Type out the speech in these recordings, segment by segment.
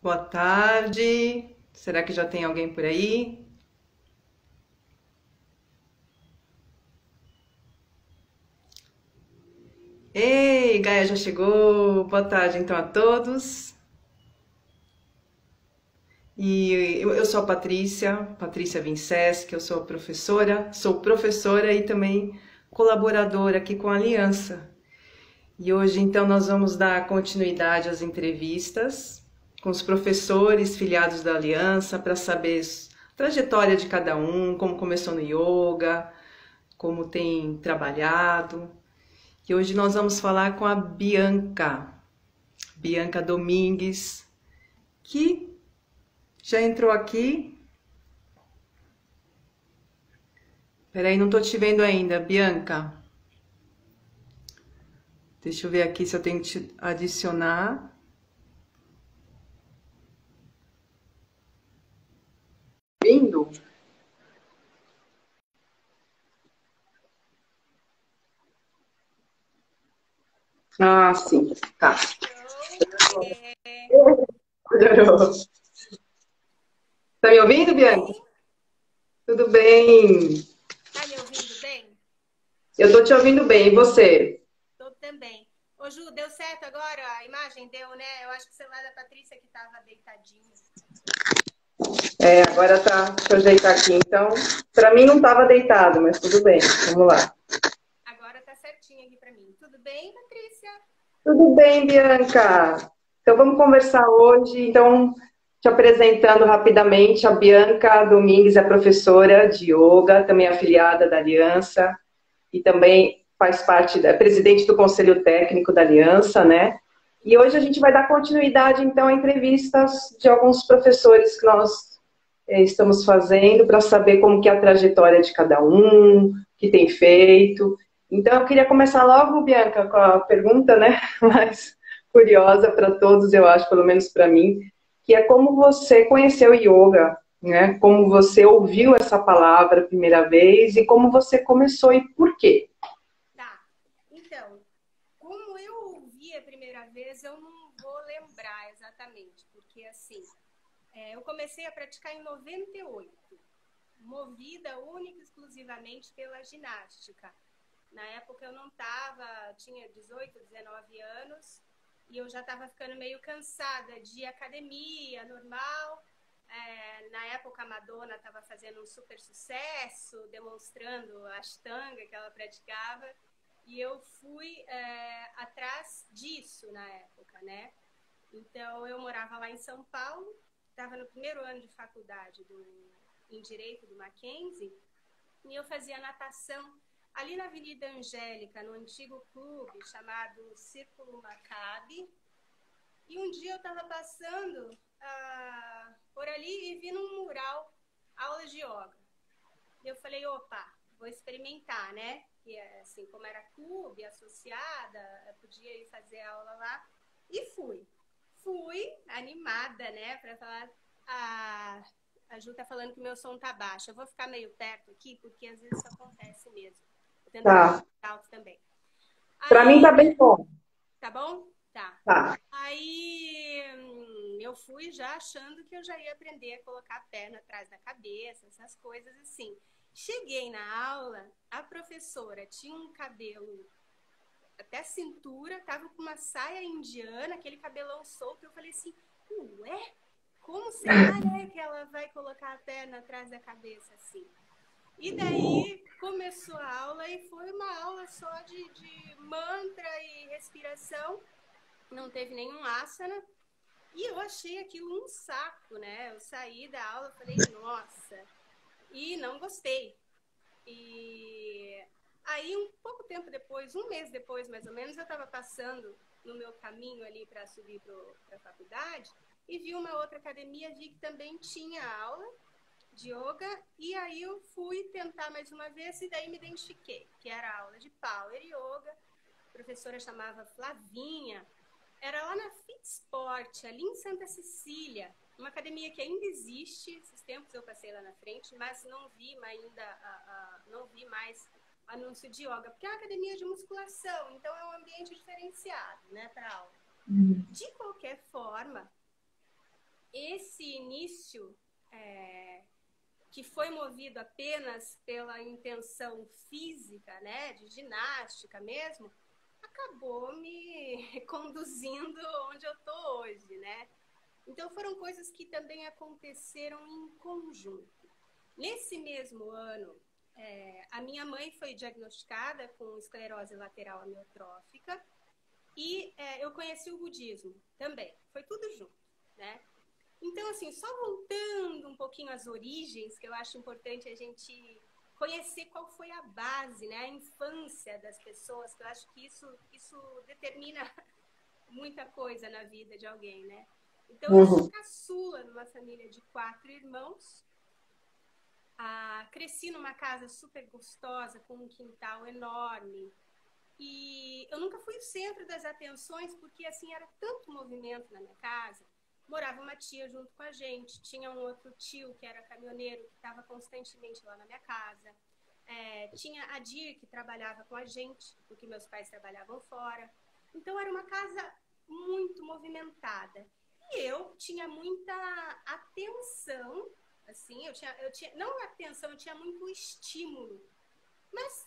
Boa tarde. Será que já tem alguém por aí? Ei, Gaia já chegou. Boa tarde, então, a todos. E eu sou a Patrícia Vincesc, que eu sou professora e também colaboradora aqui com a Aliança. E hoje, então, nós vamos dar continuidade às entrevistas com os professores filiados da Aliança para saber a trajetória de cada um, como começou no yoga, como tem trabalhado. E hoje nós vamos falar com a Bianca Domingues, que já entrou aqui. Peraí, não estou te vendo ainda, Bianca. Deixa eu ver aqui se eu tenho que te adicionar. Vindo? Ah, sim, tá. Melhorou. Tá me ouvindo, Tudo Bianca? bem? Tudo bem. Tá me ouvindo bem? Eu tô te ouvindo bem, e você? Tô também. Ô, Ju, deu certo agora? A imagem deu, né? Eu acho que o celular da Patrícia que tava deitadinho. É, agora tá. Deixa eu ajeitar aqui. Então, pra mim não tava deitado, mas tudo bem. Vamos lá. Agora tá certinho aqui pra mim. Tudo bem, Patrícia? Tudo bem, Bianca? Então vamos conversar hoje. Então, te apresentando rapidamente, a Bianca Domingues é professora de yoga, também afiliada da Aliança e também faz parte, é presidente do Conselho Técnico da Aliança, né? E hoje a Isso. gente vai dar continuidade, então, a entrevistas de alguns professores que nós estamos fazendo para saber como que é a trajetória de cada um, o que tem feito. Então, eu queria começar logo, Bianca, com a pergunta, né, mais curiosa para todos, eu acho, pelo menos para mim, que é como você conheceu o yoga, né? Como você ouviu essa palavra a primeira vez e como você começou e por quê? Tá. Então, como eu ouvi a primeira vez, eu não vou lembrar exatamente, porque assim, eu comecei a praticar em 98, movida única e exclusivamente pela ginástica. Na época eu não estava, tinha 18, 19 anos e eu já estava ficando meio cansada de academia normal. Na época a Madonna estava fazendo um super sucesso, demonstrando a Ashtanga que ela praticava e eu fui atrás disso na época, né? Então eu morava lá em São Paulo, estava no primeiro ano de faculdade em Direito do Mackenzie e eu fazia natação ali na Avenida Angélica, no antigo clube chamado Círculo Maccabi. E um dia eu estava passando por ali e vi num mural aula de yoga. E eu falei, opa, vou experimentar, né? E assim, como era clube, associada, eu podia ir fazer aula lá. E fui. Fui animada, né? Para falar, a Ju tá falando que o meu som tá baixo. Eu vou ficar meio perto aqui, porque às vezes isso acontece mesmo. Vou tentar falar Tá. mais alto também. Para mim Aí, tá bem bom. tá bom? Tá. Tá. Aí eu fui já achando que eu já ia aprender a colocar a perna atrás da cabeça, essas coisas assim. Cheguei na aula, a professora tinha um cabelo até a cintura, tava com uma saia indiana, aquele cabelão solto. Eu falei assim, ué, como será, né, que ela vai colocar a perna atrás da cabeça assim? E daí começou a aula e foi uma aula só de mantra e respiração. Não teve nenhum asana. E eu achei aquilo um saco, né? Eu saí da aula, falei, nossa, e não gostei. E aí, um pouco tempo depois, um mês depois mais ou menos, eu estava passando no meu caminho ali para subir para a faculdade e vi uma outra academia, vi que também tinha aula de yoga, e aí eu fui tentar mais uma vez e daí me identifiquei, que era aula de Power Yoga, a professora chamava Flavinha, era lá na Fit Sport, ali em Santa Cecília, uma academia que ainda existe. Esses tempos eu passei lá na frente, mas não vi ainda, não vi mais anúncio de yoga, porque é uma academia de musculação, então é um ambiente diferenciado, né, para aula. De qualquer forma, esse início, que foi movido apenas pela intenção física, né, de ginástica mesmo, acabou me conduzindo onde eu estou hoje, né? Então foram coisas que também aconteceram em conjunto. Nesse mesmo ano, a minha mãe foi diagnosticada com esclerose lateral amiotrófica e eu conheci o budismo também. Foi tudo junto, né? Então, assim, só voltando um pouquinho às origens, que eu acho importante a gente conhecer qual foi a base, né? A infância das pessoas, que eu acho que isso determina muita coisa na vida de alguém, né? Então, eu sou caçula numa família de 4 irmãos. Cresci numa casa super gostosa, com um quintal enorme. E eu nunca fui o centro das atenções, porque, assim, era tanto movimento na minha casa. Morava uma tia junto com a gente, tinha um outro tio que era caminhoneiro, que estava constantemente lá na minha casa. Tinha a Dir, que trabalhava com a gente, porque meus pais trabalhavam fora. Então, era uma casa muito movimentada. E eu tinha muita atenção, assim, eu tinha não atenção, eu tinha muito estímulo. Mas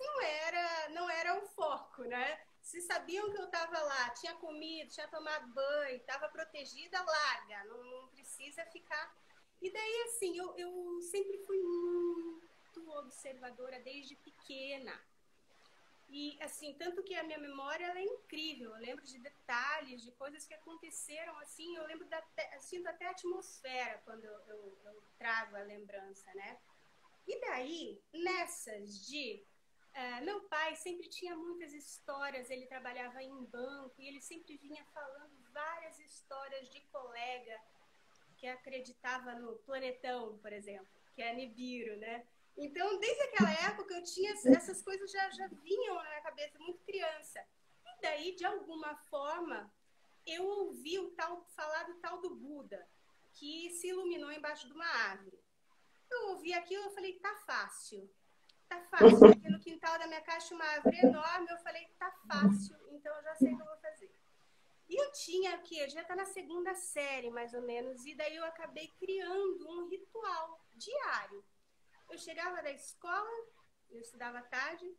não era o foco, né? Se sabiam que eu estava lá, tinha comido, tinha tomado banho, estava protegida, larga, não precisa ficar. E daí, assim, eu sempre fui muito observadora desde pequena. E, assim, tanto que a minha memória ela é incrível. Eu lembro de detalhes, de coisas que aconteceram, assim, eu lembro sinto até a atmosfera quando eu trago a lembrança, né? E daí, nessas de... meu pai sempre tinha muitas histórias, ele trabalhava em banco e ele sempre vinha falando várias histórias de colega que acreditava no planetão, por exemplo, que é Nibiru, né? Então, desde aquela época, eu tinha essas coisas já vinham na minha cabeça, muito criança. E daí, de alguma forma, eu ouvi falar do tal do Buda, que se iluminou embaixo de uma árvore. Eu ouvi aquilo, eu falei, tá fácil. Tá fácil. Aqui no quintal da minha casa tinha uma árvore enorme, eu falei, tá fácil, então eu já sei o que eu vou fazer. E eu tinha aqui, eu já tá na 2ª série, mais ou menos, e daí eu acabei criando um ritual diário. Eu chegava da escola, eu estudava à tarde,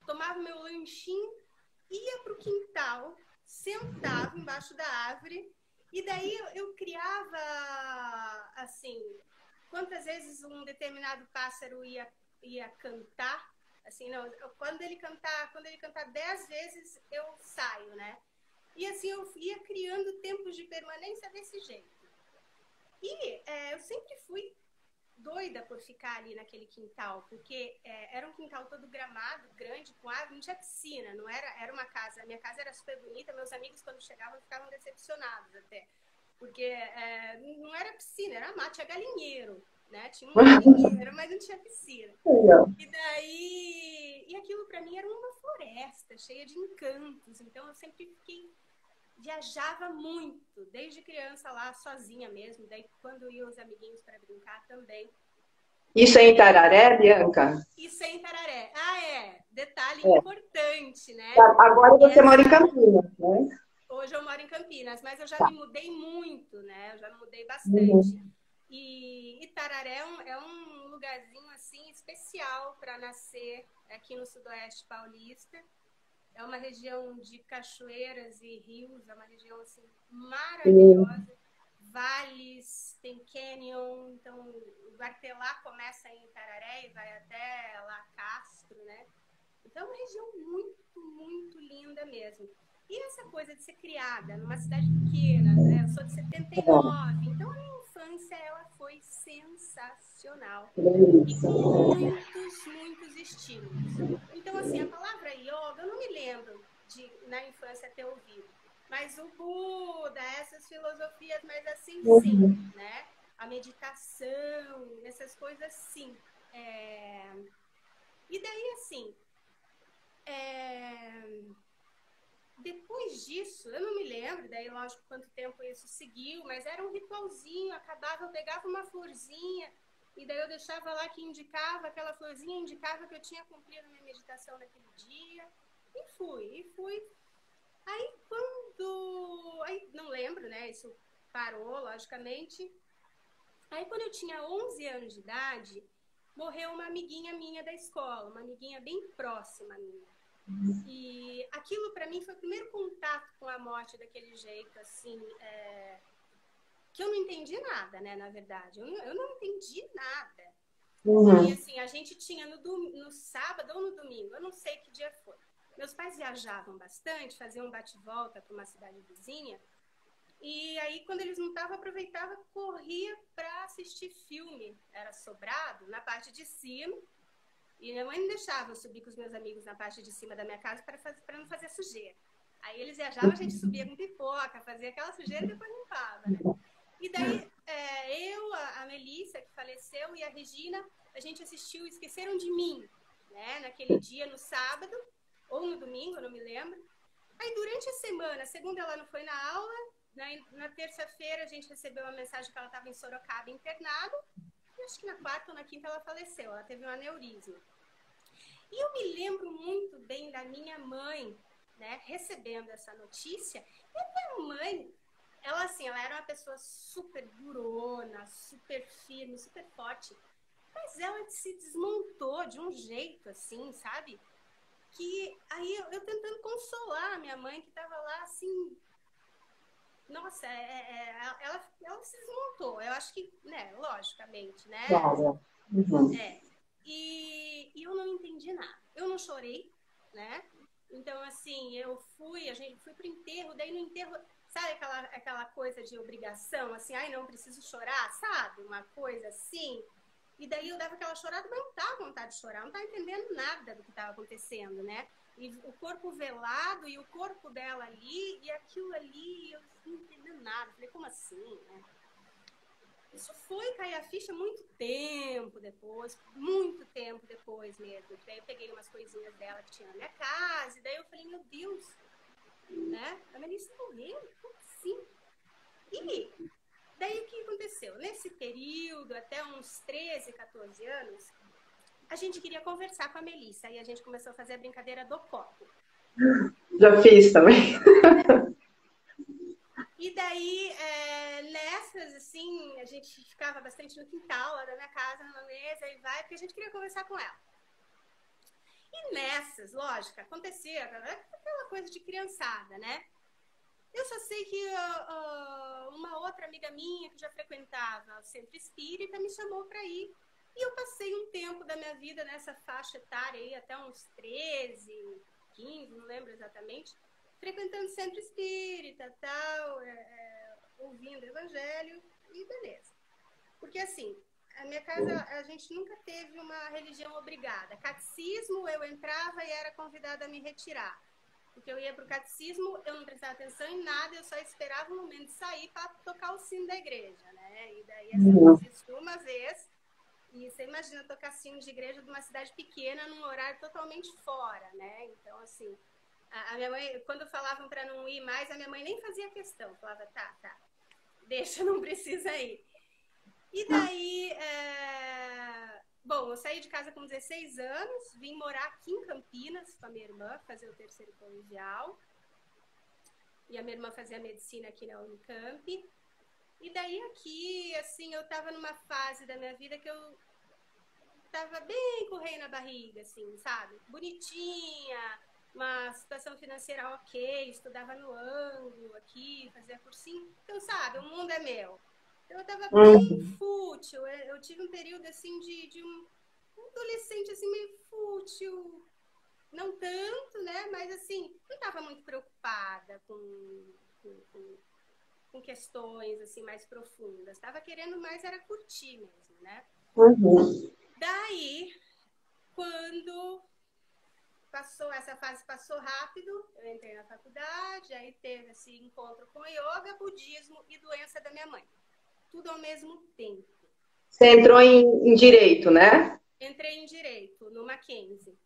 tomava meu lanchinho, ia pro quintal, sentava embaixo da árvore, e daí eu criava, assim, quantas vezes um determinado pássaro ia cantar, assim, não, quando ele cantar 10 vezes, eu saio, né? E assim, eu ia criando tempos de permanência desse jeito. E eu sempre fui doida por ficar ali naquele quintal, porque era um quintal todo gramado, grande, com árvore, não tinha piscina, não era uma casa, a minha casa era super bonita, meus amigos quando chegavam ficavam decepcionados até, porque não era piscina, era mato, tinha galinheiro, né? Tinha um galinheiro, mas não tinha piscina. E daí, e aquilo para mim era uma floresta cheia de encantos, então eu sempre viajava muito, desde criança lá, sozinha mesmo, daí quando ia os amiguinhos para brincar também. Isso é em Tararé, Bianca? Isso é em Tararé. Detalhe importante, né? Agora você mora em Campinas, né? Hoje eu moro em Campinas, mas eu já me mudei muito, né? Eu já me mudei bastante. E Tararé é um lugarzinho, assim, especial para nascer aqui no Sudoeste Paulista. É uma região de cachoeiras e rios, é uma região, assim, maravilhosa. Vales, tem canyon, então o Guartelá começa em Tararé e vai até lá Castro, né? Então é uma região muito, muito linda mesmo. E essa coisa de ser criada numa cidade pequena, né? Eu sou de 79, então a minha infância ela foi sensacional. E com muitos, muitos estímulos. Então, assim, a palavra yoga, eu não me lembro de, na infância, ter ouvido. Mas o Buda, essas filosofias, mas assim, sim, né? A meditação, essas coisas, sim. E daí, assim, depois disso, eu não me lembro, daí, lógico, quanto tempo isso seguiu, mas era um ritualzinho, acabava, eu pegava uma florzinha, e daí eu deixava lá que indicava, aquela florzinha indicava que eu tinha cumprido a minha meditação naquele dia, e fui. Aí, não lembro, né, isso parou, logicamente. Aí, quando eu tinha 11 anos de idade, morreu uma amiguinha minha da escola, uma amiguinha bem próxima minha. E aquilo, para mim, foi o primeiro contato com a morte daquele jeito, assim, que eu não entendi nada, né, na verdade. Eu não entendi nada. E, assim, a gente tinha no sábado ou no domingo, eu não sei que dia foi. Meus pais viajavam bastante, faziam um bate-volta para uma cidade vizinha. E aí, quando eles não estavam, aproveitava, corria para assistir filme. Era sobrado, na parte de cima. E minha mãe não deixava eu subir com os meus amigos na parte de cima da minha casa para não fazer sujeira. Aí eles viajavam, a gente subia com pipoca, fazia aquela sujeira e depois limpava, né? E daí, a Melissa, que faleceu, e a Regina, a gente assistiu Esqueceram de Mim, né? Naquele dia, no sábado, ou no domingo, eu não me lembro. Aí, durante a semana, segunda ela não foi na aula, na terça-feira a gente recebeu uma mensagem que ela estava em Sorocaba internada, e acho que na quarta ou na quinta ela faleceu, ela teve um aneurisma. E eu me lembro muito bem da minha mãe, né, recebendo essa notícia, e a minha mãe, ela era uma pessoa super durona, super firme, super forte, mas ela se desmontou de um jeito, assim, sabe? Que aí eu tentando consolar a minha mãe, que estava lá, assim... Nossa, ela se desmontou. Eu acho que, né, logicamente, né? Claro. Uhum. E eu não entendi nada. Eu não chorei, né? Então, assim, a gente foi pro enterro, daí no enterro, sabe aquela coisa de obrigação, assim, ai, não preciso chorar, sabe? Uma coisa assim. E daí eu dava aquela chorada, mas não tava com vontade de chorar, não tava entendendo nada do que estava acontecendo, né? E o corpo velado, e o corpo dela ali, e aquilo ali, eu não entendendo nada. Falei, como assim, né? Isso foi cair a ficha muito tempo depois mesmo. Daí eu peguei umas coisinhas dela que tinha na minha casa, e daí eu falei, meu Deus, né? A Melissa morreu, como assim? E daí o que aconteceu? Nesse período, até uns 13, 14 anos, a gente queria conversar com a Melissa, e a gente começou a fazer a brincadeira do copo. Já fiz também. E daí, nessas, assim, a gente ficava bastante no quintal, lá da minha casa, numa mesa, e vai, porque a gente queria conversar com ela. E nessas, lógico, acontecia aquela coisa de criançada, né? Eu só sei que uma outra amiga minha, que já frequentava o centro espírita, me chamou para ir. E eu passei um tempo da minha vida nessa faixa etária aí, até uns 13, 15, não lembro exatamente, frequentando centro espírita, tal, ouvindo evangelho e beleza. Porque assim, a minha casa, a gente nunca teve uma religião obrigada. Catecismo, eu entrava e era convidada a me retirar. Porque eu ia pro catecismo, eu não prestava atenção em nada, eu só esperava o momento de sair para tocar o sino da igreja, né? E daí, assim, eu fiz isso uma vez. E você imagina tocar sino de igreja de uma cidade pequena num horário totalmente fora, né? Então, assim, a minha mãe, quando falavam para não ir mais, a minha mãe nem fazia questão. Falava, tá, deixa, não precisa ir. E daí, bom, eu saí de casa com 16 anos, vim morar aqui em Campinas com a minha irmã, fazer o terceiro colegial. E a minha irmã fazia medicina aqui na Unicamp. E daí aqui, assim, eu tava numa fase da minha vida que eu tava bem com o rei na barriga, assim, sabe? Bonitinha, uma situação financeira ok, estudava no ângulo aqui, fazia cursinho. Então, sabe, o mundo é meu. Então, eu tava bem fútil. Eu tive um período, assim, de um adolescente, assim, meio fútil. Não tanto, né? Mas, assim, não tava muito preocupada com questões assim mais profundas. Estava querendo mais era curtir mesmo, né? Daí, quando essa fase passou rápido, eu entrei na faculdade, aí teve esse encontro com yoga, budismo e doença da minha mãe. Tudo ao mesmo tempo. Você entrou em direito, né? Entrei em direito, no Mackenzie.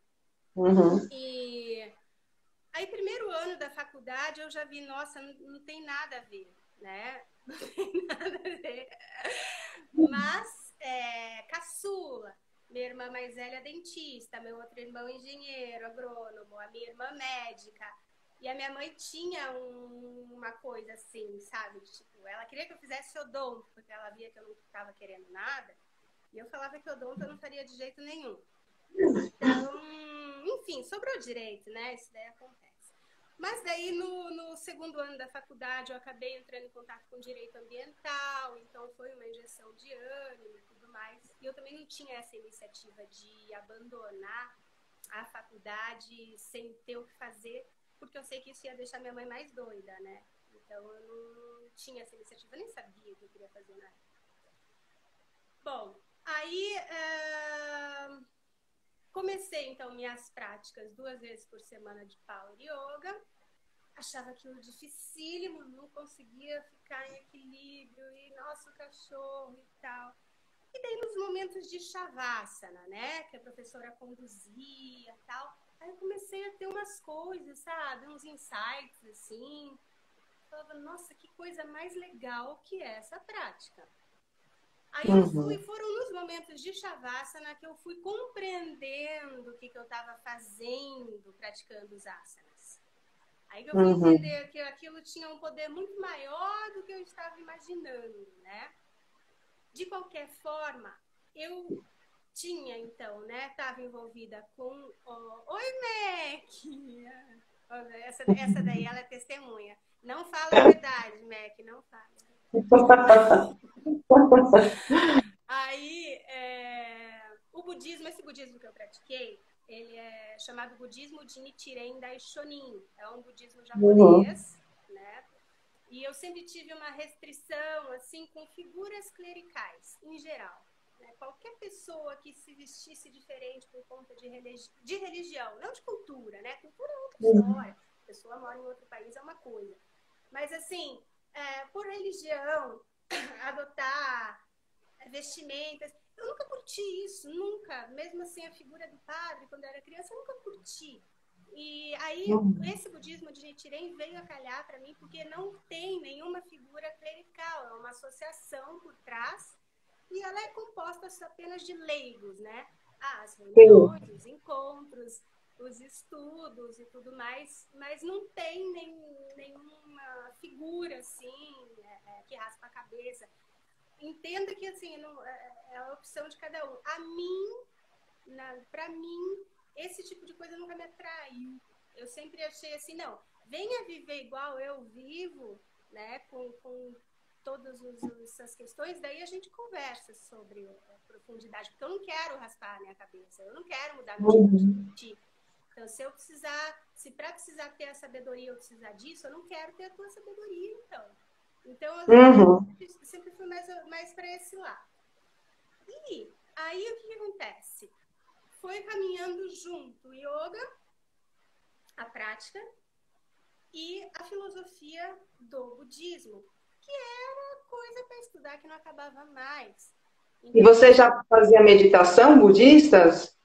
Uhum. E aí, primeiro ano da faculdade, eu já vi, nossa, não tem nada a ver, né? Não tem nada a ver. Mas, caçula, minha irmã mais velha dentista, meu outro irmão engenheiro, agrônomo, a minha irmã médica. E a minha mãe tinha uma coisa assim, sabe? Tipo, ela queria que eu fizesse odonto, porque ela via que eu não estava querendo nada. E eu falava que odonto eu não faria de jeito nenhum. Então, enfim, sobrou direito, né? Isso daí acontece. Mas daí, no segundo ano da faculdade, eu acabei entrando em contato com direito ambiental, então foi uma injeção de ânimo e tudo mais. E eu também não tinha essa iniciativa de abandonar a faculdade sem ter o que fazer, porque eu sei que isso ia deixar minha mãe mais doida, né? Então, eu não tinha essa iniciativa, eu nem sabia o que eu queria fazer na época. Bom, aí... comecei, então, minhas práticas 2 vezes por semana de Power Yoga. Achava aquilo dificílimo, não conseguia ficar em equilíbrio, e nossa, o cachorro e tal. E daí, nos momentos de Shavasana, né, que a professora conduzia e tal, aí eu comecei a ter umas coisas, sabe, uns insights, assim. Eu falava, nossa, que coisa mais legal que é essa prática. Aí foram nos momentos de Shavasana que eu fui compreendendo o que eu estava fazendo, praticando os asanas. Aí que eu fui entender que aquilo tinha um poder muito maior do que eu estava imaginando, né? De qualquer forma, eu tinha, então, né? Estava envolvida com... Oi, Mac! Essa daí, ela é testemunha. Não fala a verdade, Mac, não fala. Aí, o budismo, esse budismo que eu pratiquei, ele é chamado budismo de Nichiren Daishonin. É um budismo japonês, né? E eu sempre tive uma restrição, assim, com figuras clericais, em geral. Né? Qualquer pessoa que se vestisse diferente por conta de religião, não de cultura, né? Cultura é outra história. A pessoa mora em outro país, é uma coisa. Mas, assim, por religião, adotar vestimentas. Eu nunca curti isso, nunca. Mesmo assim, a figura do padre, quando eu era criança, eu nunca curti. E aí, esse budismo de Nichiren veio a calhar para mim porque não tem nenhuma figura clerical, é uma associação por trás e ela é composta apenas de leigos, né? As reuniões, os encontros, os estudos e tudo mais, mas não tem nenhuma figura assim que raspa a cabeça. Entenda que assim é a opção de cada um. Para mim, esse tipo de coisa nunca me atraiu. Eu sempre achei assim, não, venha viver igual eu vivo, né, com todas essas questões, daí a gente conversa sobre a profundidade, porque eu não quero raspar a minha cabeça, eu não quero mudar meu tipo de mentir. Então, se para precisar ter a sabedoria eu precisar disso, eu não quero ter a tua sabedoria, então. Então, eu sempre fui mais para esse lado. E aí, o que acontece? Foi caminhando junto o yoga, a prática, e a filosofia do budismo, que era coisa para estudar que não acabava mais. Então, e você já fazia meditação budistas?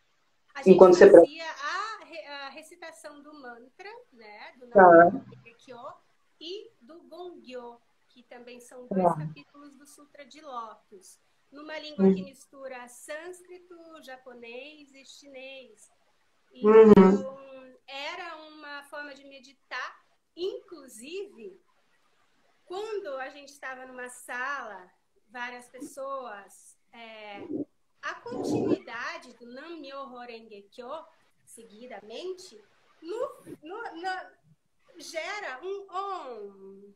A gente fazia a recitação do mantra, né, do Nam-myoho-renge-kyo e do Gongyo, que também são 2 capítulos do Sutra de Lótus, numa língua que mistura sânscrito, japonês e chinês. Então, era uma forma de meditar. Inclusive, quando a gente estava numa sala, várias pessoas, a continuidade do Nam-myoho-renge-kyo, seguidamente, gera um Om.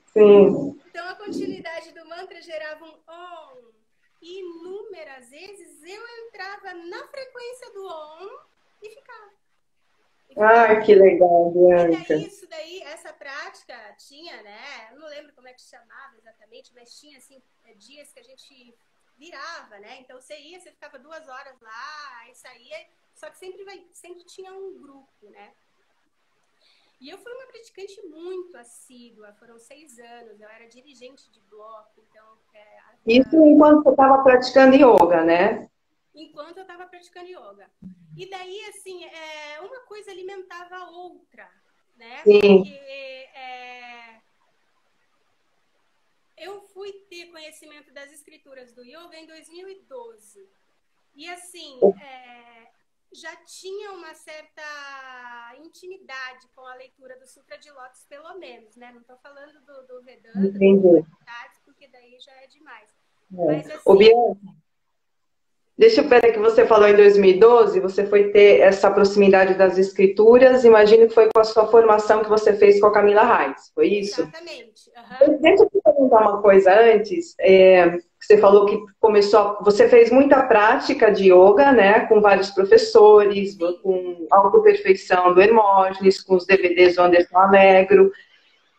Sim. Então, a continuidade do mantra gerava um Om. E inúmeras vezes eu entrava na frequência do Om e ficava. Ah, que legal, Bianca. E daí, essa prática tinha, né? Eu não lembro como é que chamava exatamente, mas tinha, assim, dias que a gente virava, né? Então, você ficava 2 horas lá, aí saía, só que sempre tinha um grupo, né? E eu fui uma praticante muito assídua, foram 6 anos, eu era dirigente de bloco, então... Isso enquanto você estava praticando yoga, né? Enquanto eu estava praticando yoga. E daí, assim, uma coisa alimentava a outra, né? Sim. Porque eu fui ter conhecimento das escrituras do yoga em 2012. E, assim, já tinha uma certa intimidade com a leitura do Sutra de Lótus, pelo menos, né? Não estou falando do Vedanta, Entendi. porque daí já é demais. É. Mas Ô, assim, Bianca, deixa eu ver que você falou em 2012, você foi ter essa proximidade das escrituras, imagino que foi com a sua formação que você fez com a Camila Reis, foi isso? exatamente. Uhum. Deixa eu te perguntar uma coisa antes. Você falou que começou, você fez muita prática de yoga, né, com vários professores, Sim. com autoperfeição do Hermógenes, com os DVDs do Anderson Allegro.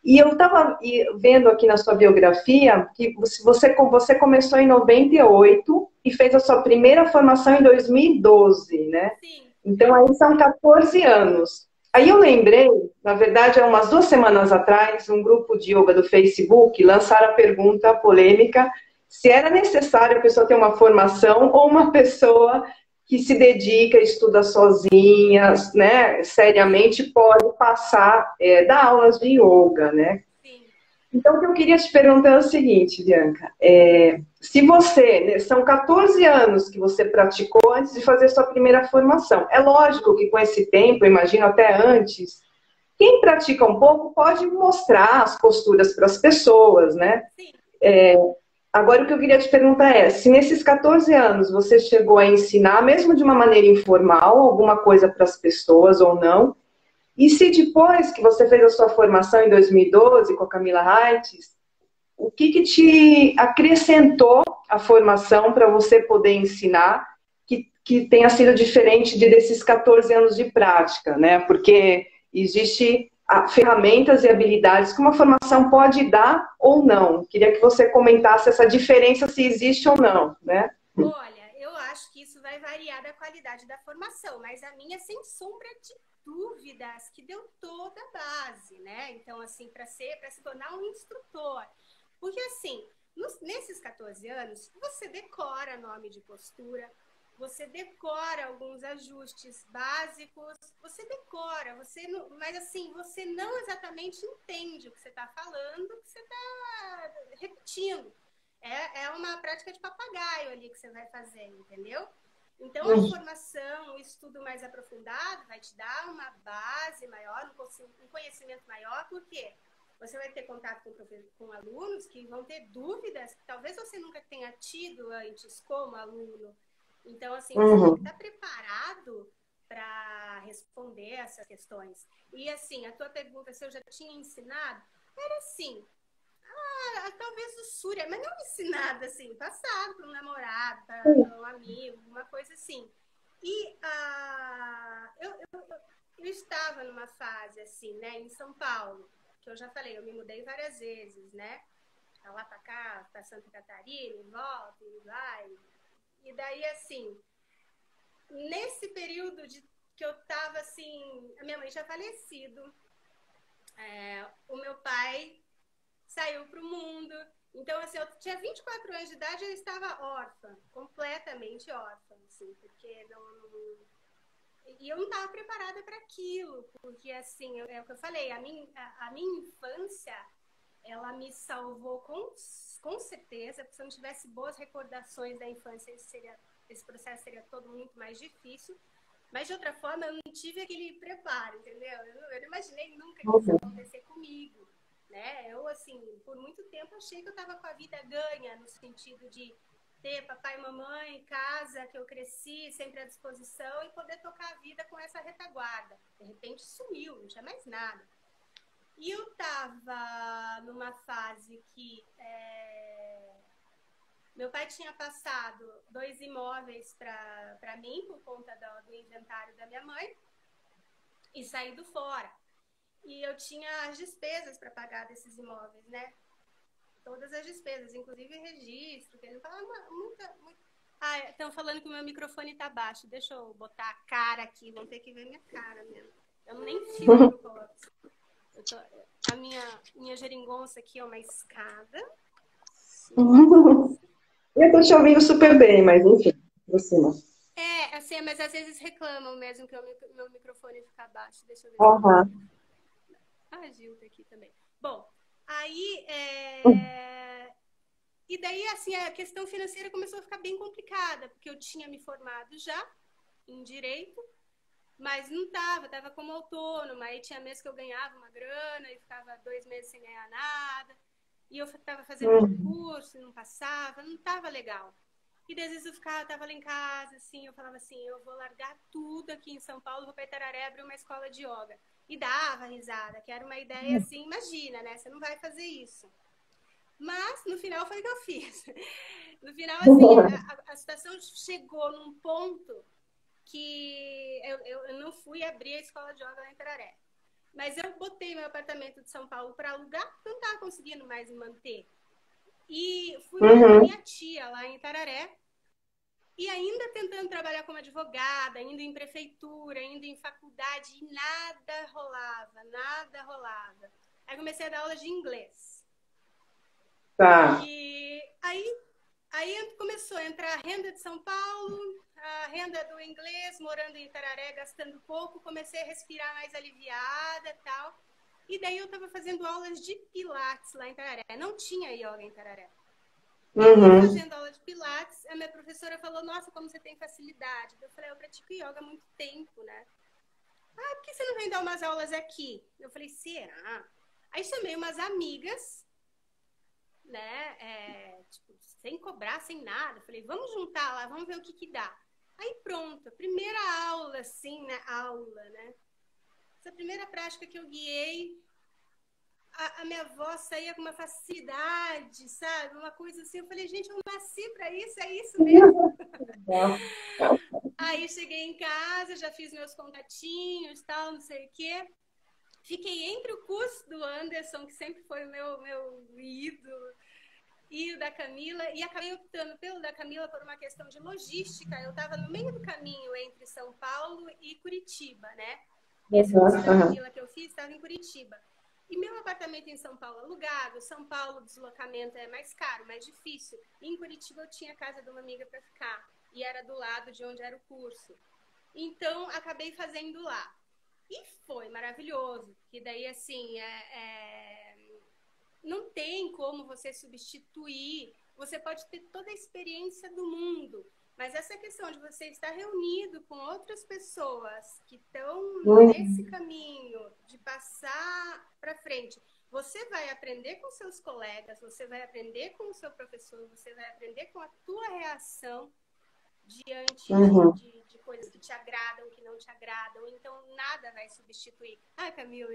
E eu estava vendo aqui na sua biografia que você começou em 98 e fez a sua primeira formação em 2012, né? Sim. Então aí são 14 anos. Aí eu lembrei, na verdade, há umas 2 semanas atrás, um grupo de yoga do Facebook lançaram a pergunta polêmica se era necessário a pessoa ter uma formação ou uma pessoa que se dedica, estuda sozinha, né, seriamente, pode passar, dar aulas de yoga, né? Sim. Então, o que eu queria te perguntar é o seguinte, Bianca, se você, né, são 14 anos que você praticou antes de fazer sua primeira formação. É lógico que com esse tempo, imagino até antes, quem pratica um pouco pode mostrar as posturas para as pessoas, né? Sim. Agora, o que eu queria te perguntar é, se nesses 14 anos você chegou a ensinar, mesmo de uma maneira informal, alguma coisa para as pessoas ou não, e se depois que você fez a sua formação em 2012 com a Camila Reitz, o que te acrescentou a formação para você poder ensinar que tenha sido diferente desses 14 anos de prática, né? Porque existe ferramentas e habilidades que uma formação pode dar ou não. Queria que você comentasse essa diferença, se existe ou não, né? Olha, eu acho que isso vai variar da qualidade da formação, mas a minha, sem sombra de dúvidas, que deu toda a base, né? Então, assim, para se tornar um instrutor. Porque, assim, nesses 14 anos, você decora nome de postura, você decora alguns ajustes básicos, você decora, mas assim, você não exatamente entende o que você está falando, o que você está repetindo. É uma prática de papagaio ali que você vai fazer, entendeu? Então, a formação, o estudo mais aprofundado vai te dar uma base maior, um conhecimento maior, porque você vai ter contato com alunos que vão ter dúvidas que talvez você nunca tenha tido antes como aluno. Então, assim, você tem que estar preparado para responder essas questões. E, assim, a tua pergunta, se eu já tinha ensinado, era assim, talvez o Surya, mas não ensinado, assim, passado para um namorado, para um amigo, uma coisa assim. E eu estava numa fase, assim, né, em São Paulo, que eu já falei, eu me mudei várias vezes, né? Pra lá pra cá, pra Santa Catarina, e volta, e vai. E daí, assim, nesse período que eu tava, assim, a minha mãe tinha falecido, o meu pai saiu pro mundo. Então, assim, eu tinha 24 anos de idade e eu estava órfã, completamente órfã, assim, porque e eu não estava preparada para aquilo, porque, assim, é o que eu falei, a minha infância, ela me salvou com certeza, porque se eu não tivesse boas recordações da infância, esse processo seria todo muito mais difícil. Mas, de outra forma, eu não tive aquele preparo, entendeu? Eu não imaginei nunca que isso ia acontecer comigo, né? Eu, assim, por muito tempo achei que eu estava com a vida ganha, no sentido de ter papai e mamãe, casa, que eu cresci, sempre à disposição e poder tocar a vida com essa retaguarda. De repente sumiu, não tinha mais nada. E eu estava numa fase que meu pai tinha passado 2 imóveis para mim por conta do inventário da minha mãe e saído fora. E eu tinha as despesas para pagar desses imóveis, né? Todas as despesas, inclusive registro, que ele fala muita. Estão falando que o meu microfone está baixo. Deixa eu botar a cara aqui, vão ter que ver minha cara mesmo. Eu nem filtro coloco. A minha geringonça aqui é uma escada. Eu tô te ouvindo super bem, mas enfim, por cima. Assim, mas às vezes reclamam mesmo que o meu microfone fica baixo. Deixa eu ver Uhum. a Gil tá aqui também. Bom, aí e daí, assim, a questão financeira começou a ficar bem complicada, porque eu tinha me formado já, em direito, mas não estava como autônoma. Aí tinha mês que eu ganhava uma grana e ficava 2 meses sem ganhar nada. E eu estava fazendo concurso, não passava, não estava legal. E às vezes eu estava lá em casa, assim, eu falava assim, eu vou largar tudo aqui em São Paulo, vou para Itararé abrir uma escola de yoga. E dava risada, que era uma ideia assim, imagina, né? Você não vai fazer isso. Mas no final foi o que eu fiz. No final, assim, a situação chegou num ponto que eu não fui abrir a escola de yoga lá em Itararé. Mas eu botei meu apartamento de São Paulo para alugar, porque eu não estava conseguindo mais manter. E fui morar com a minha tia lá em Itararé. E ainda tentando trabalhar como advogada, indo em prefeitura, indo em faculdade, e nada rolava, nada rolava. Aí comecei a dar aula de inglês. Tá. E aí começou a entrar a renda de São Paulo, a renda do inglês, morando em Itararé, gastando pouco, comecei a respirar mais aliviada e tal. E daí eu estava fazendo aulas de pilates lá em Itararé. Não tinha yoga em Itararé. Fazendo aula de pilates, a minha professora falou, nossa, como você tem facilidade. Eu falei, eu pratico yoga há muito tempo, né? Ah, por que você não vem dar umas aulas aqui? Eu falei, será? Aí chamei umas amigas, né? Tipo, sem cobrar, sem nada. Eu falei, vamos juntar lá, vamos ver o que que dá. Aí pronto, a primeira aula, assim, né? Aula, né? Essa primeira prática que eu guiei, a minha voz saía com uma facilidade, sabe? Uma coisa assim. Eu falei, gente, eu nasci para isso, é isso mesmo. Aí cheguei em casa, já fiz meus contatinhos, tal, não sei o quê. Fiquei entre o curso do Anderson, que sempre foi o meu ídolo, e o da Camila, e acabei optando pelo da Camila por uma questão de logística. Eu estava no meio do caminho entre São Paulo e Curitiba, né? Esse curso da Camila que eu fiz estava em Curitiba. E meu apartamento em São Paulo alugado, São Paulo o deslocamento é mais caro, mais difícil. E em Curitiba eu tinha a casa de uma amiga para ficar, e era do lado de onde era o curso. Então, acabei fazendo lá. E foi maravilhoso, que daí, assim, não tem como você substituir. Você pode ter toda a experiência do mundo, mas essa questão de você estar reunido com outras pessoas que estão nesse caminho de passar para frente, você vai aprender com seus colegas, você vai aprender com o seu professor, você vai aprender com a tua reação diante de coisas que te agradam, que não te agradam. Então, nada vai substituir. Ah, Camila,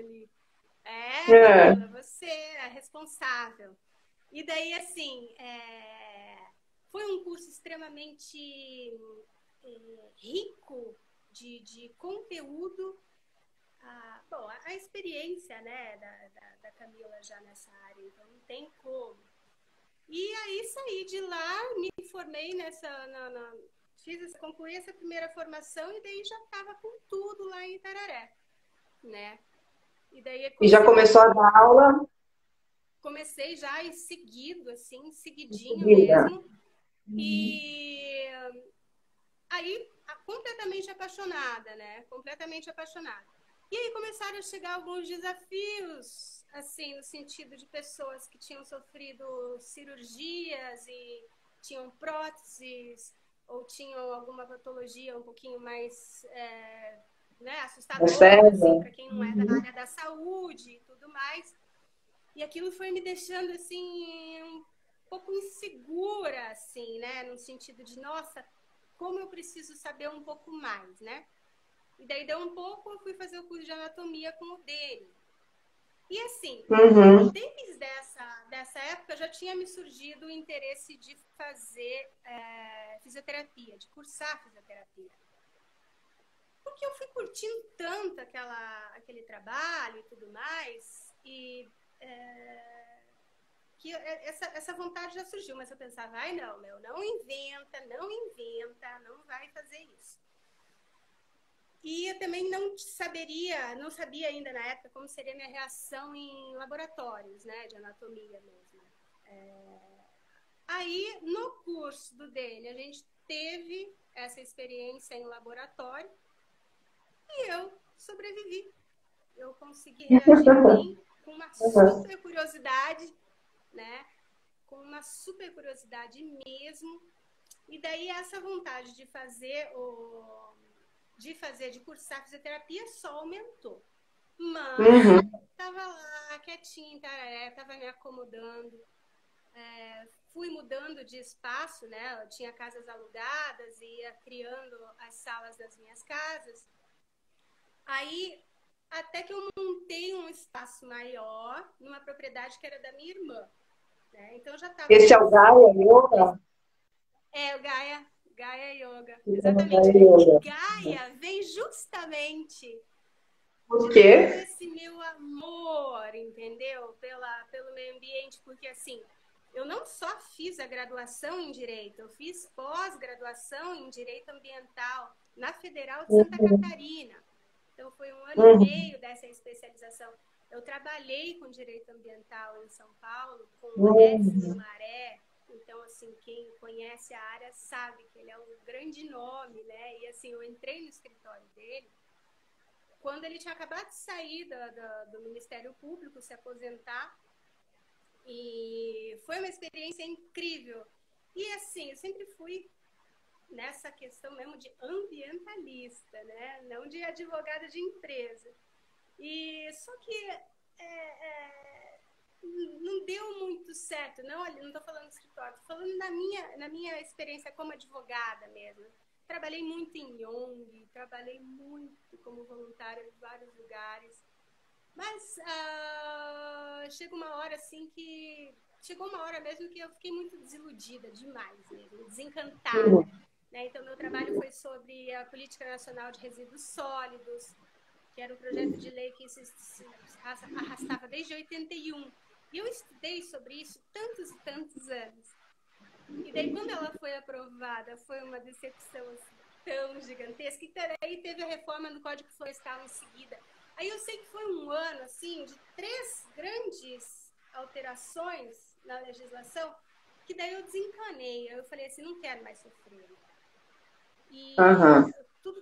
Camila, você é responsável. E daí, assim, foi um curso extremamente rico de conteúdo. Bom, a experiência, né, da Camila já nessa área, então não tem como. E aí saí de lá, me formei concluí essa primeira formação e daí já estava com tudo lá em Itararé, né? E já começou a dar aula? Comecei já em seguido, assim, seguidinho mesmo. E aí, completamente apaixonada, né? Completamente apaixonada. E aí começaram a chegar alguns desafios, assim, no sentido de pessoas que tinham sofrido cirurgias e tinham próteses ou tinham alguma patologia um pouquinho mais assustadora, assim, para quem não é da área da saúde e tudo mais. E aquilo foi me deixando, assim, um pouco insegura, assim, né? No sentido de, nossa, como eu preciso saber um pouco mais, né? E daí deu um pouco, eu fui fazer o curso de anatomia com o dele. E assim, desde dessa época já tinha me surgido o interesse de fazer fisioterapia, de cursar fisioterapia. Porque eu fui curtindo tanto aquele trabalho e tudo mais, e que essa vontade já surgiu, mas eu pensava, não inventa, não vai fazer isso. E eu também não sabia ainda na época como seria a minha reação em laboratórios, né, de anatomia mesmo. Aí, no curso do DN, a gente teve essa experiência em laboratório e eu sobrevivi. Eu consegui reagir bem, com uma super curiosidade, né, com uma super curiosidade mesmo. E daí essa vontade de fazer de cursar fisioterapia só aumentou. Mas Uhum. estava lá, quietinha em Tararé, estava me acomodando. Fui mudando de espaço, né? Eu tinha casas alugadas, ia criando as salas das minhas casas. Aí, até que eu montei um espaço maior, numa propriedade que era da minha irmã. Né? Então, já estava... Esse é o Gaia Yoga? É, o Gaia Yoga, Gaia exatamente. Yoga. Gaia vem justamente Por de todo quê? esse meu amor, entendeu? Pelo meio ambiente, porque assim, eu não só fiz a graduação em Direito, eu fiz pós-graduação em Direito Ambiental na Federal de Santa Catarina. Então, foi 1 ano e meio dessa especialização. Eu trabalhei com Direito Ambiental em São Paulo, com o Edson Guimarães. Então, assim, quem conhece a área sabe que ele é um grande nome, né? E, assim, eu entrei no escritório dele quando ele tinha acabado de sair do Ministério Público, se aposentar. E foi uma experiência incrível. E, assim, eu sempre fui nessa questão mesmo de ambientalista, né? Não de advogada de empresa. E só que não deu muito certo. Não estou falando do escritório, estou falando na minha experiência como advogada mesmo. Trabalhei muito em ONG, trabalhei muito como voluntária em vários lugares. Mas chegou uma hora assim que... Chegou uma hora mesmo que eu fiquei muito desiludida demais mesmo, desencantada. Né? Então, meu trabalho foi sobre a Política Nacional de Resíduos Sólidos, que era um projeto de lei que se arrastava desde 81. E eu estudei sobre isso tantos e tantos anos. E daí, quando ela foi aprovada, foi uma decepção assim, tão gigantesca. E daí teve a reforma do Código Florestal em seguida. Aí eu sei que foi um ano, assim, de 3 grandes alterações na legislação, que daí eu desencanei. Eu falei assim, não quero mais sofrer. E tudo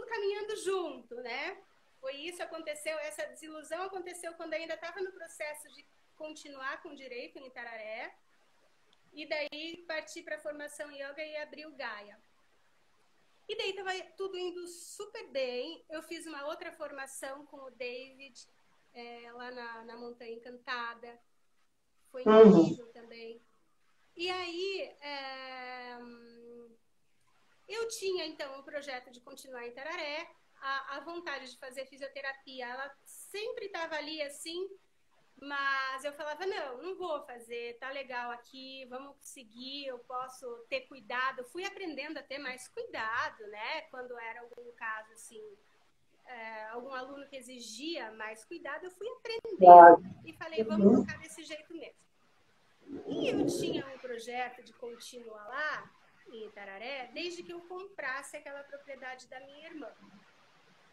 caminhando junto, né? Foi isso, aconteceu, essa desilusão aconteceu quando eu ainda estava no processo de continuar com direito em Itararé. E daí parti para a formação yoga e abri o Gaia. E daí estava tudo indo super bem. Eu fiz uma outra formação com o David, lá na Montanha Encantada. Foi incrível também. E aí, eu tinha, então, o projeto de continuar em Tararé. A vontade de fazer fisioterapia, ela sempre estava ali, assim, mas eu falava, não vou fazer, tá legal aqui, vamos seguir, eu posso ter cuidado. Eu fui aprendendo a ter mais cuidado, né? Quando era algum caso, assim, algum aluno que exigia mais cuidado, eu fui aprendendo e falei, vamos tocar desse jeito mesmo. E eu tinha um projeto de continuar lá, em Itararé, desde que eu comprasse aquela propriedade da minha irmã.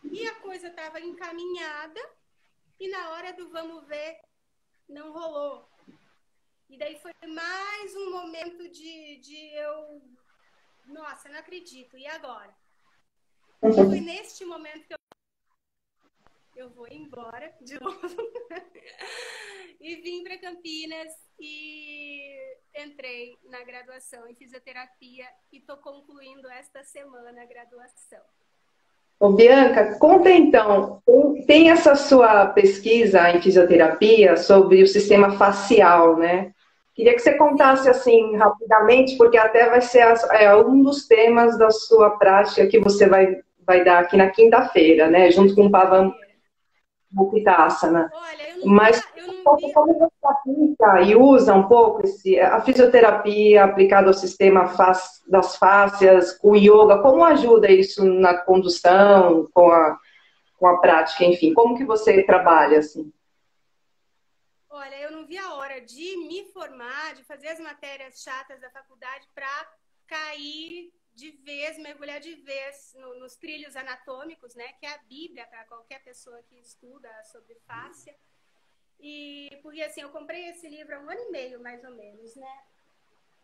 E a coisa estava encaminhada, e na hora do vamos ver, não rolou. E daí foi mais um momento de eu... Nossa, não acredito, e agora? E foi neste momento que eu vou embora de novo. E vim para Campinas e entrei na graduação em fisioterapia e estou concluindo esta semana a graduação. Ô, Bianca, conta então, tem essa sua pesquisa em fisioterapia sobre o sistema facial, né? Queria que você contasse assim rapidamente, porque até vai ser um dos temas da sua prática que você vai dar aqui na quinta-feira, né? Junto com o Pavan Muktasana. Olha, Mas como você aplica e usa um pouco a fisioterapia aplicada ao sistema das fáscias, com o yoga, como ajuda isso na condução, com a prática, enfim, como que você trabalha assim? Olha, eu não vi a hora de me formar, de fazer as matérias chatas da faculdade para cair de vez, mergulhar de vez nos trilhos anatômicos, né? Que é a Bíblia para qualquer pessoa que estuda sobre fáscia. E porque assim, eu comprei esse livro há 1 ano e meio, mais ou menos, né?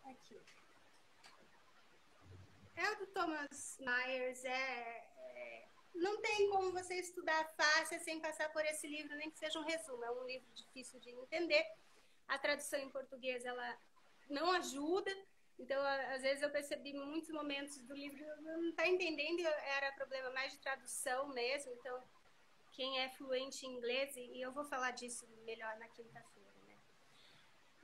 Aqui. É o do Thomas Myers, não tem como você estudar fácil sem passar por esse livro, nem que seja um resumo. É um livro difícil de entender. A tradução em português, ela não ajuda, Então, às vezes eu percebi em muitos momentos do livro, eu não tá entendendo, era problema mais de tradução mesmo. Então, quem é fluente em inglês, e eu vou falar disso melhor na quinta-feira, né?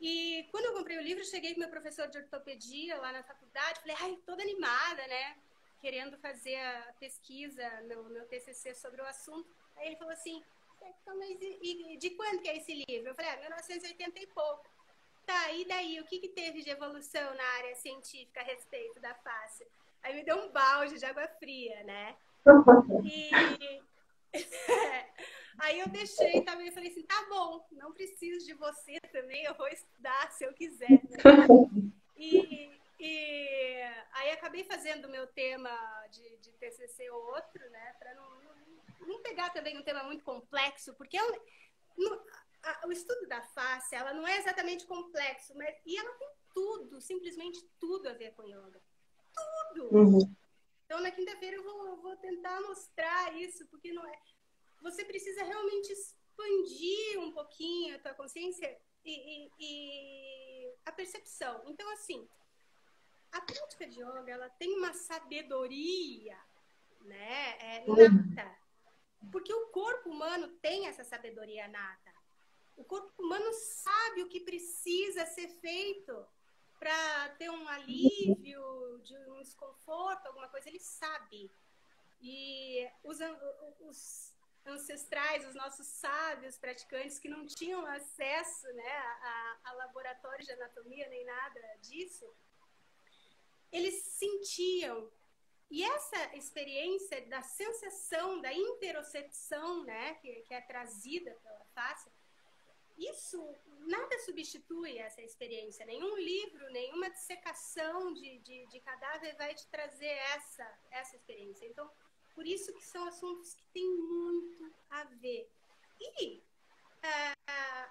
E quando eu comprei o livro, cheguei com meu professor de ortopedia lá na faculdade, falei, ai, toda animada, né? Querendo fazer a pesquisa, meu TCC sobre o assunto. Aí ele falou assim, então, mas de quando que é esse livro? Eu falei, 1980 e pouco. Tá, e daí? O que teve de evolução na área científica a respeito da face? Aí me deu um balde de água fria, né? E aí eu deixei também, falei assim, tá bom, não preciso de você também, eu vou estudar se eu quiser, né? E aí acabei fazendo o meu tema de TCC outro, né? Para não pegar também um tema muito complexo, porque o estudo da face, ela não é exatamente complexo, e ela tem tudo, simplesmente tudo a ver com yoga. Tudo! Uhum. Então, na quinta-feira eu vou tentar mostrar isso, porque não é... Você precisa realmente expandir um pouquinho a tua consciência e a percepção. Então, assim, a prática de yoga, ela tem uma sabedoria, né, nata. Porque o corpo humano tem essa sabedoria nata. O corpo humano sabe o que precisa ser feito para ter um alívio, de um desconforto, alguma coisa, ele sabe. E os ancestrais, os nossos sábios praticantes que não tinham acesso, né, a laboratório de anatomia nem nada disso, eles sentiam. E essa experiência da sensação, da interocepção, né, que é trazida pela face, isso nada substitui essa experiência. Nenhum livro, nenhuma dissecação de cadáver vai te trazer essa experiência. Então, por isso que são assuntos que têm muito a ver. E,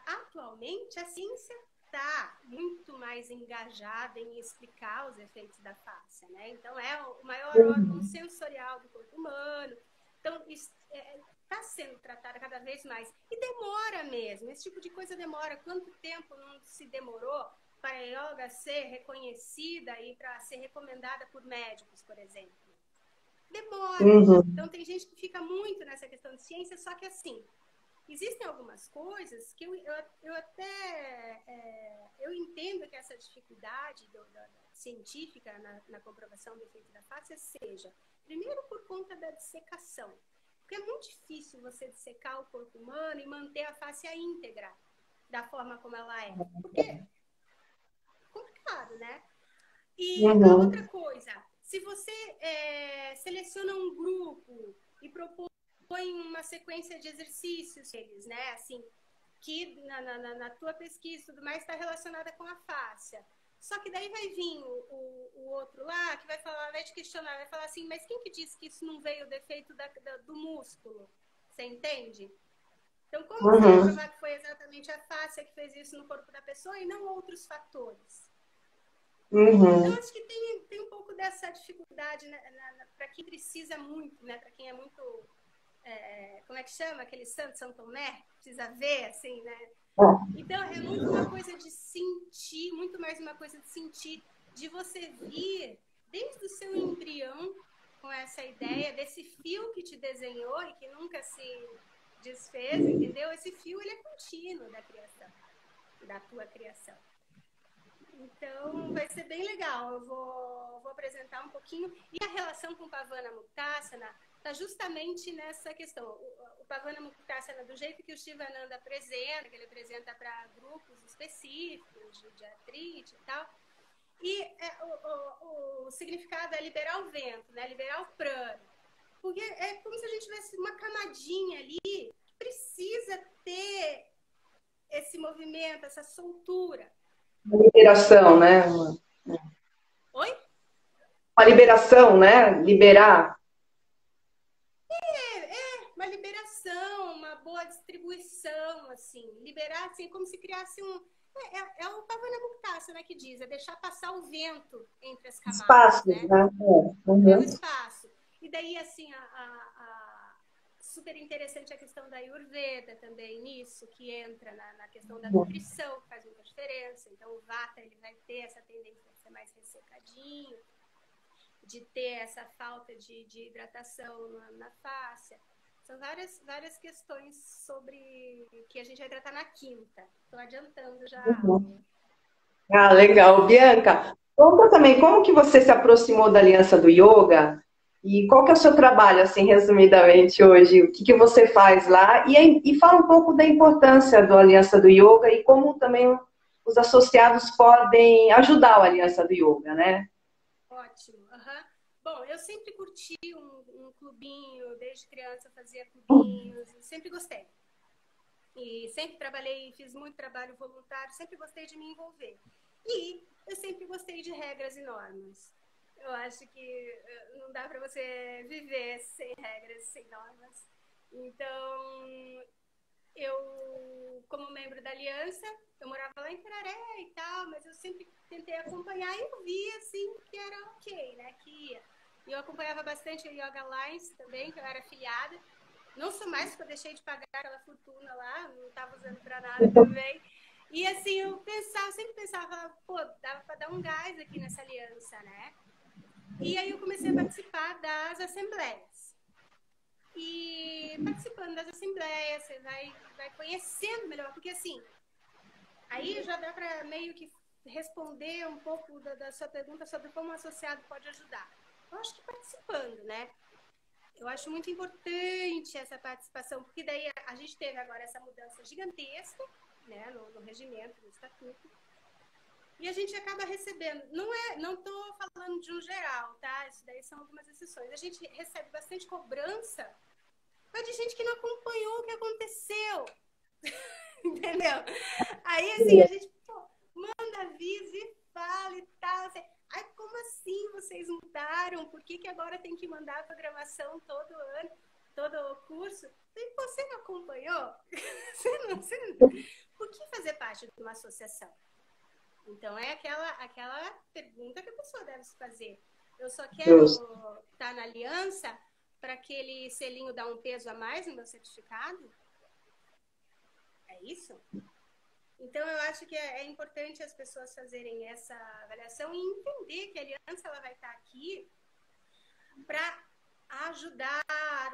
atualmente, a ciência está muito mais engajada em explicar os efeitos da face, né? Então, é o maior órgão sensorial do corpo humano. Então, está sendo tratada cada vez mais. E demora mesmo. Esse tipo de coisa demora. Quanto tempo não se demorou para a yoga ser reconhecida e para ser recomendada por médicos, por exemplo? Demora. Então, tem gente que fica muito nessa questão de ciência, só que assim, existem algumas coisas que eu até eu entendo que essa dificuldade científica na comprovação do efeito da face seja, primeiro, por conta da dissecação. Porque é muito difícil você dissecar o corpo humano e manter a face íntegra da forma como ela é. Porque é complicado, né? E a outra coisa, se você seleciona um grupo e propõe uma sequência de exercícios, eles, né, assim, que na tua pesquisa e tudo mais está relacionada com a fáscia. Só que daí vai vir o outro lá que vai falar, vai te questionar, vai falar assim, mas quem que disse que isso não veio do efeito do músculo? Você entende? Então, como você vai provar que foi exatamente a fáscia que fez isso no corpo da pessoa e não outros fatores? Então, acho que tem um pouco dessa dificuldade, né, para quem precisa muito, né, para quem é muito, como é que chama? Aquele São Tomé, precisa ver, assim, né? Então, é muito uma coisa de sentir, muito mais uma coisa de sentir, de você vir desde o seu embrião com essa ideia desse fio que te desenhou e que nunca se desfez, entendeu? Esse fio, ele é contínuo da criação, da tua criação. Então, vai ser bem legal. Eu vou apresentar um pouquinho. E a relação com Pavana Muktasana está justamente nessa questão. O Pavana Muktasana, do jeito que o Shivananda apresenta, que ele apresenta para grupos específicos de artrite e tal, e o significado é liberar o vento, né? Liberar o prana. Porque é como se a gente tivesse uma camadinha ali que precisa ter esse movimento, essa soltura. Uma liberação, né? Oi? Uma liberação, né? Liberar. Uma liberação, uma boa distribuição, assim. Liberar, assim, como se criasse um... É o Pavana Muktasana, né, que diz, é deixar passar o vento entre as camadas, Espaços, né? É o espaço. E daí, assim, super interessante a questão da Ayurveda também nisso, que entra na questão da nutrição, que faz muita diferença. Então, o Vata, ele vai ter essa tendência a ser mais ressecadinho, de ter essa falta de hidratação na face. São várias questões sobre que a gente vai tratar na quinta. Estou adiantando já. Ah, legal. Bianca, conta também como que você se aproximou da Aliança do Yoga e qual que é o seu trabalho, assim, resumidamente hoje? O que que você faz lá? E fala um pouco da importância da Aliança do Yoga e como também os associados podem ajudar a Aliança do Yoga, né? Ótimo. Uhum. Bom, eu sempre curti um clubinho, desde criança eu fazia clubinhos, sempre gostei. E sempre trabalhei, fiz muito trabalho voluntário, sempre gostei de me envolver. E eu sempre gostei de regras e normas. Eu acho que não dá para você viver sem regras, sem normas. Então, eu, como membro da Aliança, eu morava lá em Cararé e tal, mas eu sempre tentei acompanhar e eu vi, assim, que era ok, né, que ia. E eu acompanhava bastante o Yoga Alliance também, que eu era afiliada. Não sou mais, porque eu deixei de pagar aquela fortuna lá, não estava usando para nada também. E assim, eu sempre pensava, pô, dava para dar um gás aqui nessa aliança, né? E aí eu comecei a participar das assembleias. E participando das assembleias, você vai conhecendo melhor, porque assim, aí já dá para meio que responder um pouco da sua pergunta sobre como o associado pode ajudar. Eu acho que participando, né? Eu acho muito importante essa participação, porque daí a gente teve agora essa mudança gigantesca, né, no regimento, no estatuto, e a gente acaba recebendo, não estou falando de um geral, tá? Isso daí são algumas exceções. A gente recebe bastante cobrança, mas de gente que não acompanhou o que aconteceu, entendeu? Aí, assim, a gente manda aviso e fala e tal, assim, ai, como assim vocês mudaram? Por que agora tem que mandar a programação todo ano, todo o curso? E você não acompanhou? Você não... Por que fazer parte de uma associação? Então, é aquela pergunta que a pessoa deve se fazer. Eu só quero estar na aliança para aquele selinho dar um peso a mais no meu certificado? É isso? Então, eu acho que é importante as pessoas fazerem essa avaliação e entender que a aliança ela vai estar aqui para ajudar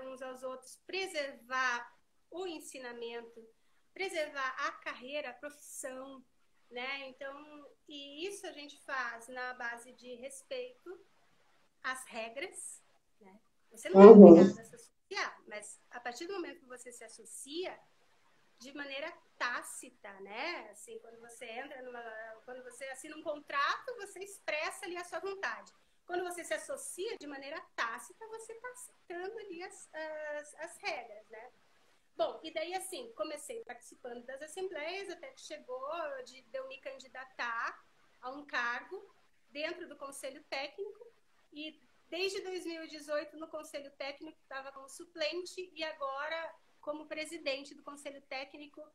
uns aos outros, preservar o ensinamento, preservar a carreira, a profissão, né? Então, e isso a gente faz na base de respeito às regras, né? Você não é obrigado a se associar, mas a partir do momento que você se associa, de maneira tácita, né? Assim, quando você assina um contrato, você expressa ali a sua vontade. Quando você se associa de maneira tácita, você está citando ali as regras, né? Bom, e daí assim, comecei participando das assembleias, até que chegou de eu me candidatar a um cargo dentro do Conselho Técnico, e desde 2018 no Conselho Técnico estava como suplente e agora como presidente do Conselho Técnico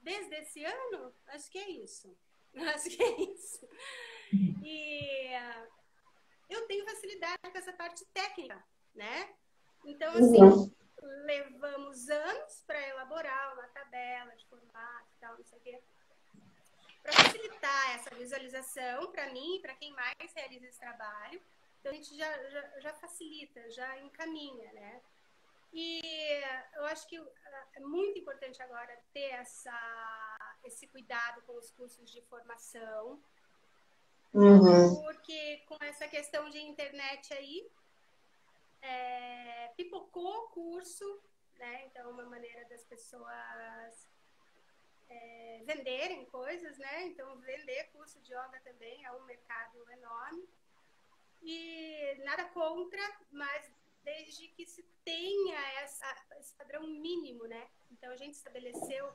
desde esse ano? Acho que é isso. Acho que é isso. E eu tenho facilidade com essa parte técnica, né? Então, assim, levamos anos para elaborar uma tabela de formato e tal, não sei o quê. Para facilitar essa visualização para mim e para quem mais realiza esse trabalho, então a gente já facilita, já encaminha, né? E eu acho que é muito importante agora ter esse cuidado com os cursos de formação, porque com essa questão de internet aí, pipocou curso, né? Então, uma maneira das pessoas venderem coisas, né? Então, vender curso de yoga também é um mercado enorme. E nada contra, mas desde que se tenha esse padrão mínimo, né? Então, a gente estabeleceu...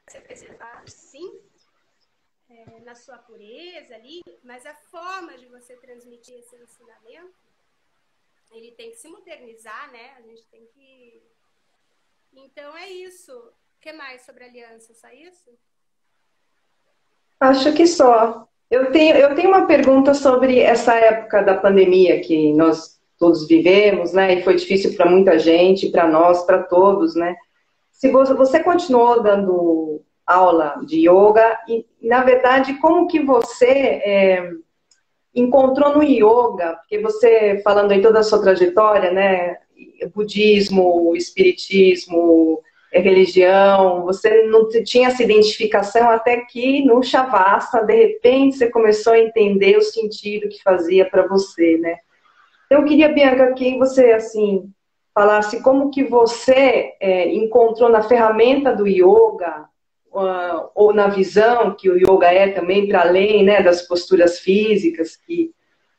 Você preservar, sim, na sua pureza ali, mas a forma de você transmitir esse ensinamento ele tem que se modernizar, né? A gente tem que... Então é isso. O que mais sobre a aliança? Só isso? Acho que só. Eu tenho uma pergunta sobre essa época da pandemia que nós todos vivemos, né? E foi difícil para muita gente, para nós, para todos, né? Se você continuou dando aula de yoga e, na verdade, como que você encontrou no yoga, porque você, falando aí toda a sua trajetória, né, budismo, espiritismo, religião, você não tinha essa identificação até que no Shavasana, de repente, você começou a entender o sentido que fazia para você, né? Então, eu queria, Bianca, que você, assim, falasse como que você encontrou na ferramenta do yoga, ou na visão que o yoga é também, para além, né, das posturas físicas que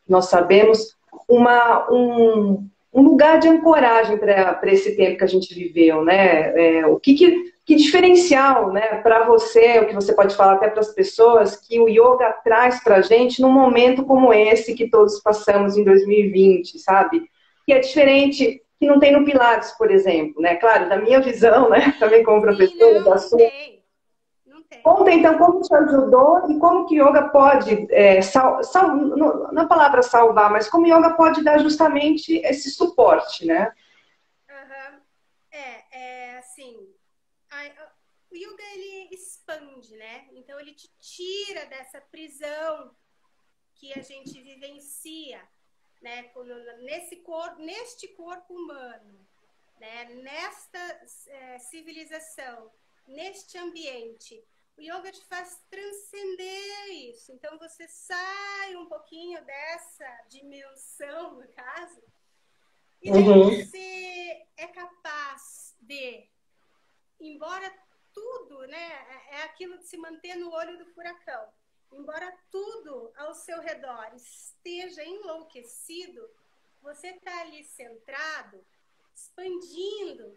nós sabemos, um lugar de ancoragem para esse tempo que a gente viveu, né? Que diferencial, né, para você, o que você pode falar até para as pessoas, que o yoga traz para a gente num momento como esse que todos passamos em 2020, sabe? Que é diferente, que não tem no Pilates, por exemplo, né? Claro, da minha visão, né, também como Sim, professora, da não sua. tem. Não tem. Conta então como te ajudou e como que yoga pode, na palavra salvar, mas como yoga pode dar justamente esse suporte, né? Uhum. Assim, o yoga ele expande, né? Então ele te tira dessa prisão que a gente vivencia, né? Neste corpo humano, né? Nesta civilização, neste ambiente. O yoga te faz transcender isso. Então você sai um pouquinho dessa dimensão, no caso, e daí você é capaz de, embora tudo, né, é aquilo de se manter no olho do furacão, embora tudo ao seu redor esteja enlouquecido, você está ali centrado, expandindo,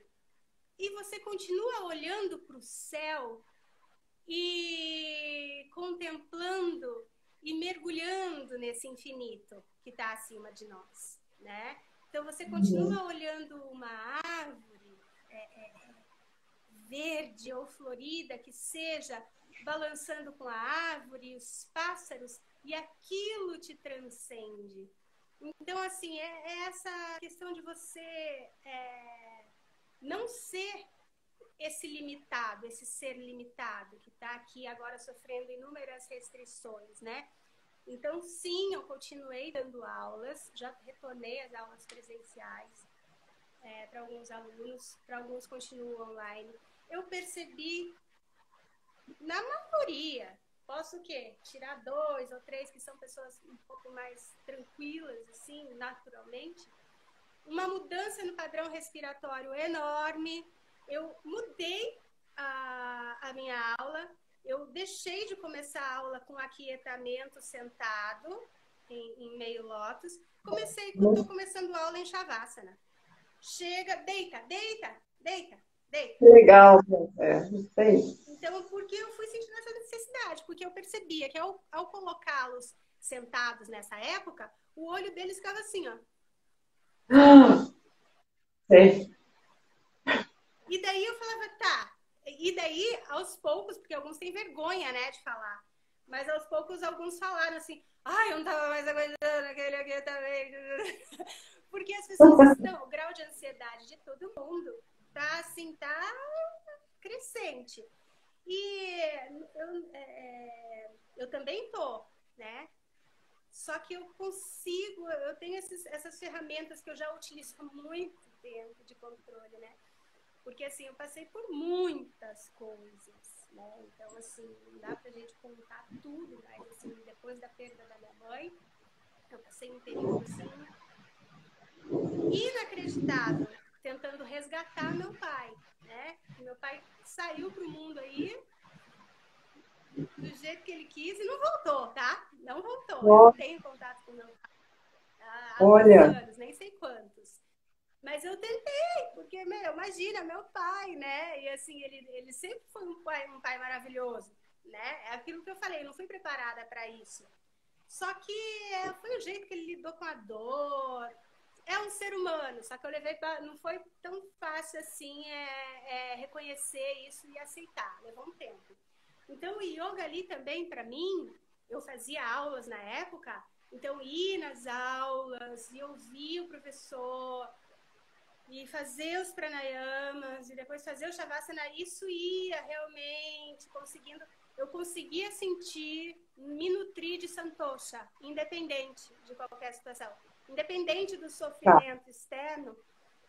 e você continua olhando para o céu e contemplando e mergulhando nesse infinito que está acima de nós, né? Então você continua olhando uma árvore verde ou florida que seja, balançando com a árvore, os pássaros, e aquilo te transcende. Então, assim, é essa questão de você não ser esse limitado, esse ser limitado que está aqui agora sofrendo inúmeras restrições, né? Então, sim, eu continuei dando aulas, já retornei às aulas presenciais para alguns alunos, para alguns continuam online. Eu percebi, na maioria, posso o quê? Tirar 2 ou 3 que são pessoas um pouco mais tranquilas, assim, naturalmente, uma mudança no padrão respiratório enorme. Eu mudei a minha aula, eu deixei de começar a aula com aquietamento sentado, em meio lótus, estou começando a aula em Shavasana. Chega, deita, deita, deita, deita. Que legal, isso aí. Então, porque eu fui sentindo essa necessidade, porque eu percebia que ao colocá-los sentados nessa época, o olho deles ficava assim, ó. Sei. E daí eu falava, tá. E daí, aos poucos, porque alguns têm vergonha, né, de falar. Mas aos poucos, alguns falaram assim, eu não tava mais aguentando aquele aqui também. Porque as pessoas estão, o grau de ansiedade de todo mundo tá assim, tá crescente. E eu também tô, né? Só que eu consigo, eu tenho essas ferramentas que eu já utilizo há muito tempo de controle, né? Porque, assim, eu passei por muitas coisas, né? Então, assim, não dá pra gente contar tudo, mas, assim, depois da perda da minha mãe, eu passei um período, assim, inacreditável, tentando resgatar meu pai, né? Meu pai saiu pro mundo aí do jeito que ele quis e não voltou, tá? Não voltou. Eu não tenho contato com meu pai há muitos anos, nem sei quantos. Mas eu tentei, porque, imagina, meu pai, né? E assim, ele sempre foi um pai maravilhoso, né? É aquilo que eu falei, eu não fui preparada para isso. Só que foi o jeito que ele lidou com a dor. é um ser humano, só que eu levei pra, não foi tão fácil assim reconhecer isso e aceitar, levou um tempo. Então o yoga ali também, para mim, eu fazia aulas na época, então ir nas aulas e ouvir o professor e fazer os pranayamas e depois fazer o shavasana, isso ia realmente conseguindo, eu conseguia sentir, me nutrir de santosha, independente de qualquer situação. Independente do sofrimento externo,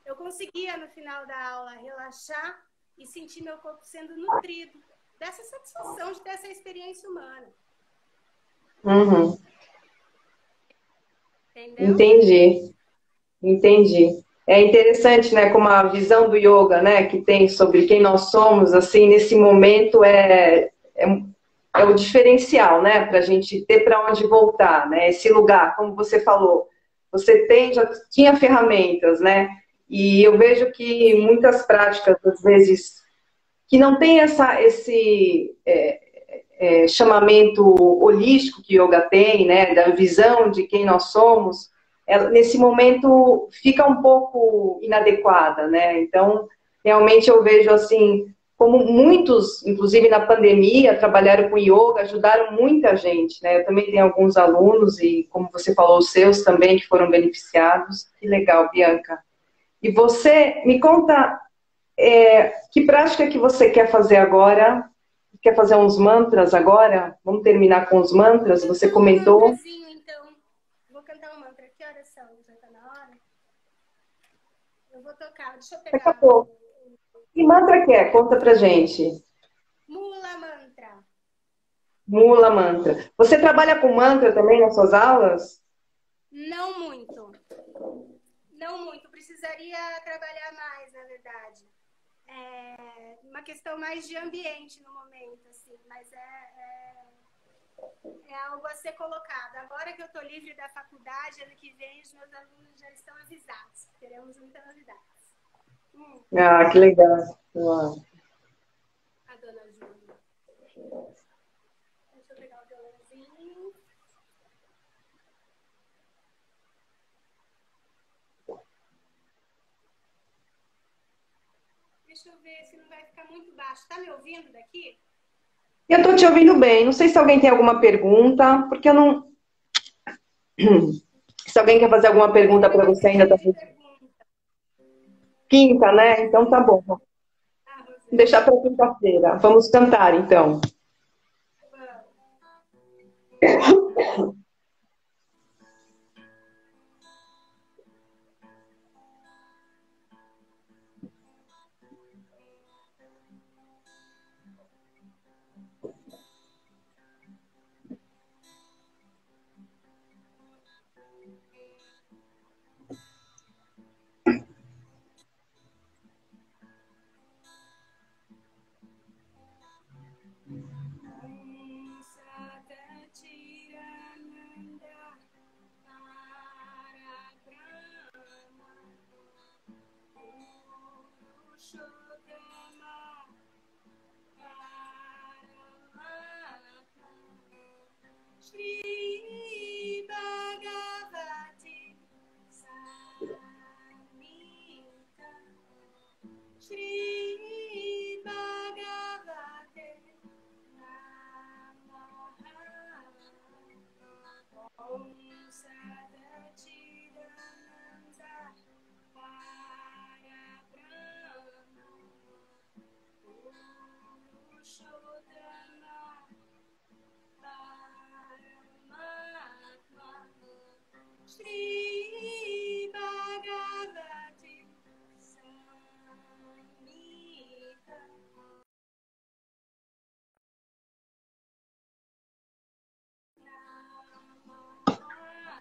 eu conseguia, no final da aula, relaxar e sentir meu corpo sendo nutrido dessa satisfação de ter essa experiência humana. Uhum. Entendeu? Entendi. É interessante, né, como a visão do yoga, né, que tem sobre quem nós somos, assim, nesse momento é o diferencial, né, para a gente ter para onde voltar, né, esse lugar, como você falou, você já tinha ferramentas, né, e eu vejo que muitas práticas, às vezes, que não tem esse chamamento holístico que yoga tem, né, da visão de quem nós somos, nesse momento fica um pouco inadequada, né? Então, realmente eu vejo assim, como muitos, inclusive na pandemia, trabalharam com yoga, ajudaram muita gente, né? Eu também tenho alguns alunos e, como você falou, os seus também que foram beneficiados. Que legal, Bianca. E você, me conta, que prática que você quer fazer agora? Quer fazer uns mantras agora? Vamos terminar com os mantras? Você comentou. Então. Vou cantar um mantra. Que horas são? Já tá na hora? Eu vou tocar. Deixa eu pegar. Daqui a pouco. Que mantra que é? Conta pra gente. Mula Mantra. Mula Mantra. Você trabalha com mantra também nas suas aulas? Não muito. Não muito. Precisaria trabalhar mais, na verdade. É uma questão mais de ambiente no momento, assim. Mas é algo a ser colocado. Agora que eu estou livre da faculdade, ano que vem os meus alunos já estão avisados. Teremos muitas novidades. Ah, que legal. Uau. A dona Júlia. Deixa eu pegar o violãozinho. Deixa eu ver se não vai ficar muito baixo. Tá me ouvindo daqui? Eu estou te ouvindo bem. Não sei se alguém tem alguma pergunta, porque eu não. Se alguém quer fazer alguma pergunta para você ainda tá. Quinta, né? Então tá bom. Vou deixar para quinta-feira. Vamos cantar, então. Shri Bhagavati Samhita Shri Bhagavate Namaha Om Sadachidananda Parabrahma Purushotama Paramatma Shri Bhagavati Samhita Namaha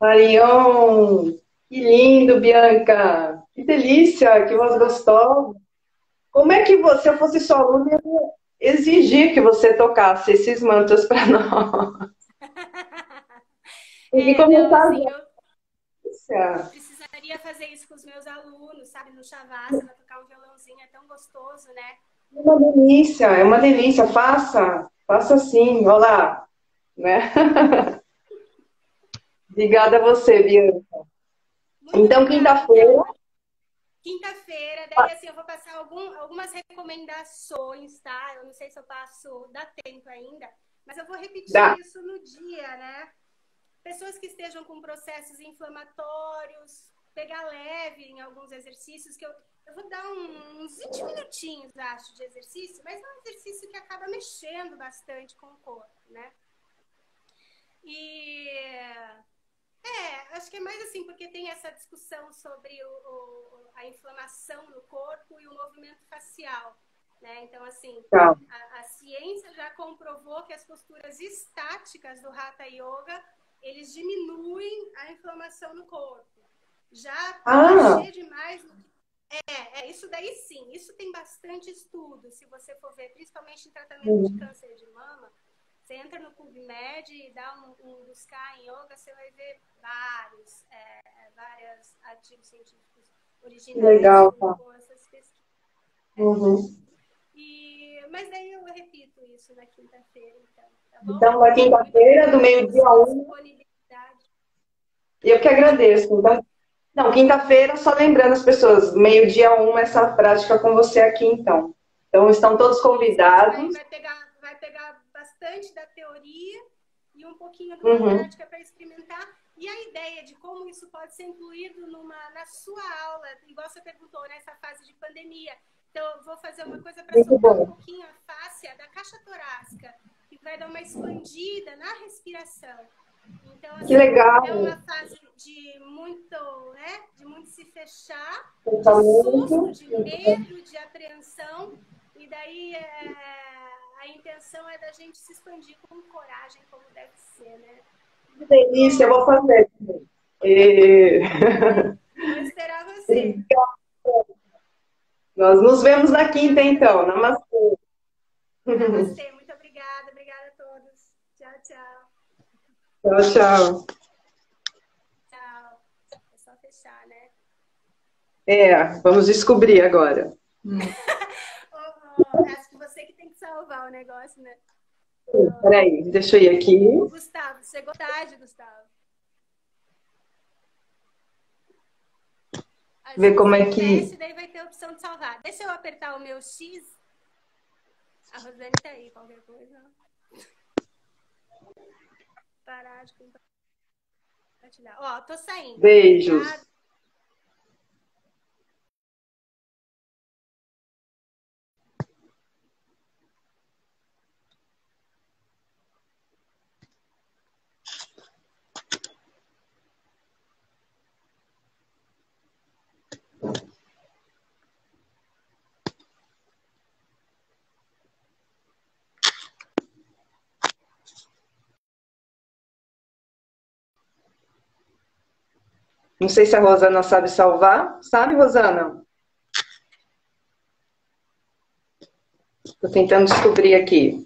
Marion, que lindo, Bianca. Que delícia, que voz gostosa. Como é que você, se eu fosse sua aluna, eu ia exigir que você tocasse esses mantras para nós? Tem que começar assim, eu já. precisaria fazer isso com os meus alunos, sabe? No Shavasana, tocar um violãozinho, é tão gostoso, né? É uma delícia. Faça, faça sim. Olha lá, né? Obrigada a você, Bianca. Muito Então, obrigada. quinta-feira. Quinta-feira, daí assim, eu vou passar algumas recomendações, tá? Eu não sei se eu passo, dá tempo ainda, mas eu vou repetir Dá. isso no dia, né? Pessoas que estejam com processos inflamatórios, pegar leve em alguns exercícios, que eu vou dar uns 20 minutinhos, acho, de exercício, mas é um exercício que acaba mexendo bastante com o corpo, né? E acho que é mais assim, porque tem essa discussão sobre a inflamação no corpo e o movimento facial, né? Então, assim, Tá. a ciência já comprovou que as posturas estáticas do Hatha Yoga, eles diminuem a inflamação no corpo. Já mexer demais isso daí sim, isso tem bastante estudo, se você for ver, principalmente em tratamento de câncer de mama. Você entra no PubMed e dá um buscar em yoga, você vai ver vários artigos científicos originais Legal, tá. com essas pesquisas. Uhum. Mas daí eu repito isso na quinta-feira, então, tá bom? Então, na quinta-feira, do meio-dia a 1. Eu que agradeço. Então, não, quinta-feira, só lembrando as pessoas, meio-dia a 1, essa prática com você aqui, então. Então, estão todos convidados. Vai pegar bastante da teoria e um pouquinho de uma prática para experimentar. E a ideia de como isso pode ser incluído na sua aula, igual você perguntou, nessa fase de pandemia. Então, eu vou fazer uma coisa para soltar um pouquinho a fáscia da caixa torácica, que vai dar uma expandida na respiração. Então, assim, que legal. É uma fase de muito se fechar, de susto, de medo, de apreensão. E daí a intenção é da gente se expandir com coragem, como deve ser, né? Que delícia, eu vou fazer. Vou esperar você. Nós nos vemos na quinta, então. Namastê. Namastê, muito obrigada. Obrigada a todos. Tchau, tchau. Tchau, tchau. Tchau. É só fechar, né? Vamos descobrir agora. Acho que você que tem que salvar o negócio, né? Peraí, deixa eu ir aqui. Gustavo, chegou tarde, Gustavo. Ver como é que... Teste, daí vai ter a opção de salvar. Deixa eu apertar o meu X. A Rosane tá aí, qualquer coisa. Parar de compartilhar. Ó, tô saindo. Beijos. Obrigada. Não sei se a Rosana sabe salvar. Sabe, Rosana? Estou tentando descobrir aqui.